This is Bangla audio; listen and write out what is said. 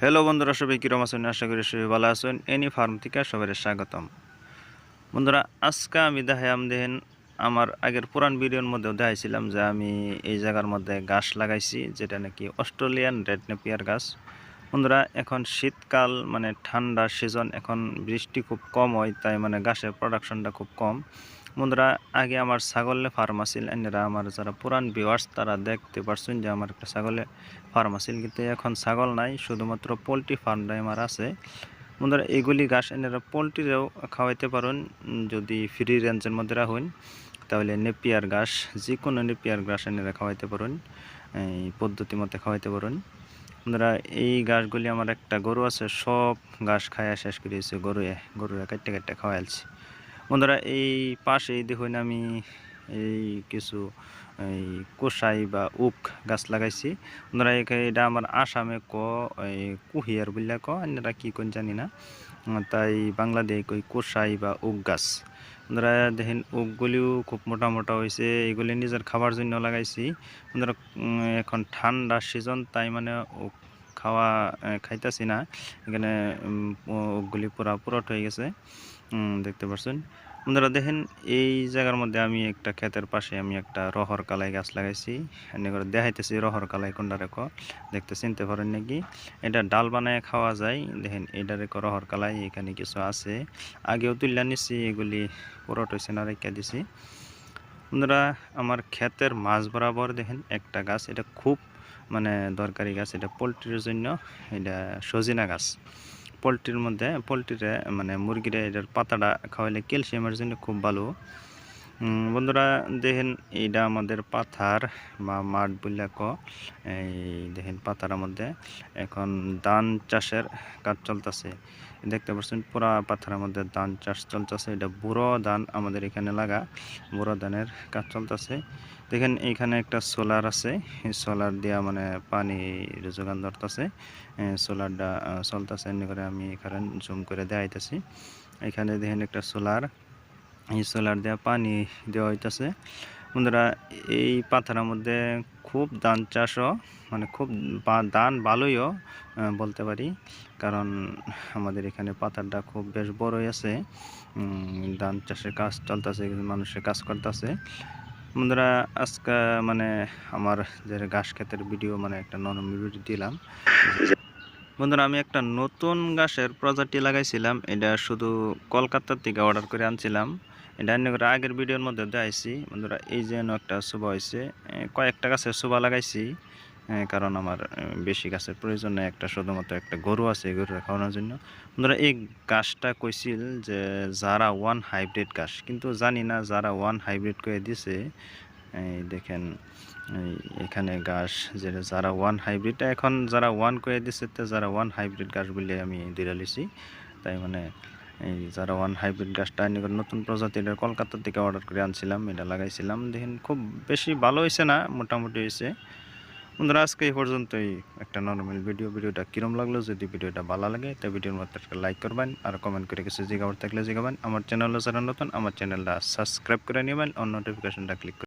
হ্যালো বন্ধুরা, সবাই কিরম আছেন? আশা করি সবাই ভালো আছেন। এনি ফার্ম থেকে সবাই স্বাগতম। বন্ধুরা, আজকে আমি দেখেন আমার আগের পুরান ভিডিওর মধ্যেও দেখাইছিলাম যে আমি এই জায়গার মধ্যে গাছ লাগাইছি, যেটা নাকি অস্ট্রেলিয়ান রেড নেপিয়ার গাছ। বন্ধুরা, এখন শীতকাল, মানে ঠান্ডার সিজন, এখন বৃষ্টি খুব কম হয়, তাই মানে গাছের প্রোডাকশনটা খুব কম। বন্ধুরা, আগে আমার ছাগলের ফার্ম আছিল, এনারা আমার যারা পুরান ভিউয়ার্স তারা দেখতে পারছেন যে আমার একটা ছাগলের ফার্ম আছিল, কিন্তু এখন ছাগল নাই, শুধুমাত্র পোলট্রি ফার্মটাই আমার আছে। বন্ধুরা, এগুলি গাছ এনারা পোলট্রিরেও খাওয়াইতে পারেন, যদি ফ্রি রেঞ্জের মধ্যে রাখুন, তাহলে নেপিয়ার ঘাস, যে কোনো নেপিয়ার ঘাস এনারা খাওয়াইতে পারেন, এই পদ্ধতি মতে খাওয়াইতে পারেন। বন্ধুরা, এই ঘাসগুলি আমার একটা গরু আছে, সব ঘাস খাইয়া শেষ করে দিয়েছে, গরুয়ে কাটতে কাটতে খাওয়াইছি। বন্ধুরা, এই পাশেই দেখুন আমি এই কিছু এই কোসাই বা উক গাছ লাগাইছি। বন্ধুরা, এটা আমার আসামে এই কুহিয়ার বললে আপনারা কি কোন জানি না, তাই বাংলাদেশ কই কোসাই বা উক গাছ। বন্ধুরা, দেখেন উকগুলিও খুব মোটা মোটা হয়েছে, এগুলি নিজের খাবার জন্য লাগাইছি। বন্ধুরা, এখন ঠান্ডার সিজন, তাই মানে উক খাইতেছি না, এখানে উকগুলি পুরোট হয়ে গেছে, দেখতে পাচ্ছেন। বন্ধুরা, দেখেন এই জায়গার মধ্যে আমি একটা ক্ষেতের পাশে আমি একটা রহর কালাই গাছ লাগাইছি। এনে করে দেখাইতেছি রহর কালাই কোনটা রেখো, দেখতে চিনতে পারেন নাকি? এটা ডাল বানায় খাওয়া যায়। দেখেন এটা রেখো রহর কালাই, এখানে কিছু আছে, আগেও তুললা নিচ্ছি, এগুলি পুরোট হয়েছে না, রেখে দিছি। বন্ধুরা, আমার ক্ষেতের মাঝ বরাবর দেখেন একটা গাছ, এটা খুব মানে দরকারি গাছ, এটা পোলট্রির জন্য, এটা সজিনা গাছ। পোলট্রিরে মানে মুরগিরা এটার পাতাটা খাওয়াইলে ক্যালসিয়ামের জন্য খুব ভালো। বন্ধুরা, দেখেন এইটা আমাদের পাথার বা মাঠ বললে এই দেখেন পাথারের মধ্যে এখন ধান চাষের কাজ চলতেছে, দেখতে পাচ্ছেন পুরা পাথারের মধ্যে ধান চাষ চলতেছে। এটা বুড়ো ধান আমাদের এখানে লাগা, বুড়ো ধানের কাজ চলতেছে। দেখেন এইখানে একটা সোলার আছে, সোলার দিয়া মানে পানির যোগান ধরতেছে, সোলারটা চলতেছে। এমনি করে আমি এখানে জুম করে দেখাইতেছি। এখানে দেখেন একটা সোলার, এই সোলার দেওয়া পানি দেওয়া হইতেছে। বন্ধুরা, এই পাথারের মধ্যে খুব ধান চাষও, মানে খুব ধান ভালোইও বলতে পারি, কারণ আমাদের এখানে পাথারটা খুব বেশ বড়ই আছে, ধান চাষের কাজ চলতেছে, মানুষের কাজ করতেছে। বন্ধুরা, আজকে মানে আমার যে ঘাস ক্ষেতের ভিডিও, মানে একটা নরম ভিডিও দিলাম। বন্ধুরা, আমি একটা নতুন ঘাসের প্রজাতি লাগাইছিলাম, এটা শুধু কলকাতার থেকে অর্ডার করে আনছিলাম। এটা আগের ভিডিওর মধ্যে দেখাইছি। বন্ধুরা, এই যে একটা সুবা হয়েছে, কয়েকটা গাছের সুবা লাগাইছি, কারণ আমার বেশি গাছের প্রয়োজন নেই, একটা শুধুমাত্র একটা গরু আছে, এই গরুটা খাওয়ানোর জন্য। বন্ধুরা, এই গাছটা কইছিল যে যারা ওয়ান হাইব্রিড গাছ, কিন্তু জানি না যারা ওয়ান হাইব্রিড করে দিছে। এই দেখেন এখানে গাছ যেটা যারা ওয়ান হাইব্রিড, এখন যারা ওয়ান করে দিচ্ছে, যারা ওয়ান হাইব্রিড গাছ বলে আমি ধরে লিছি। তাই মানে এই যারা ওয়ান হাইব্রিড গাছটা নতুন প্রজাতির কলকাতা থেকে অর্ডার করে আনছিলাম, এটা লাগাইছিলাম। দেখেন খুব বেশি ভালো হয়েছে না, মোটামুটি হয়েছে। বন্ধুরা, আজকে এই পর্যন্তই একটা নর্মাল ভিডিওটা কিরম লাগলো, যদি ভিডিওটা ভালো লাগে তাই ভিডিওর মধ্যে একটা লাইক করবেন, আর কমেন্ট করে কিছু জিজ্ঞাসা থাকলে জিজ্ঞাবেন। আমার চ্যানেলে যারা নতুন, আমার চ্যানেলটা সাবস্ক্রাইব করে নেবেন, অন নোটিফিকেশনটা ক্লিক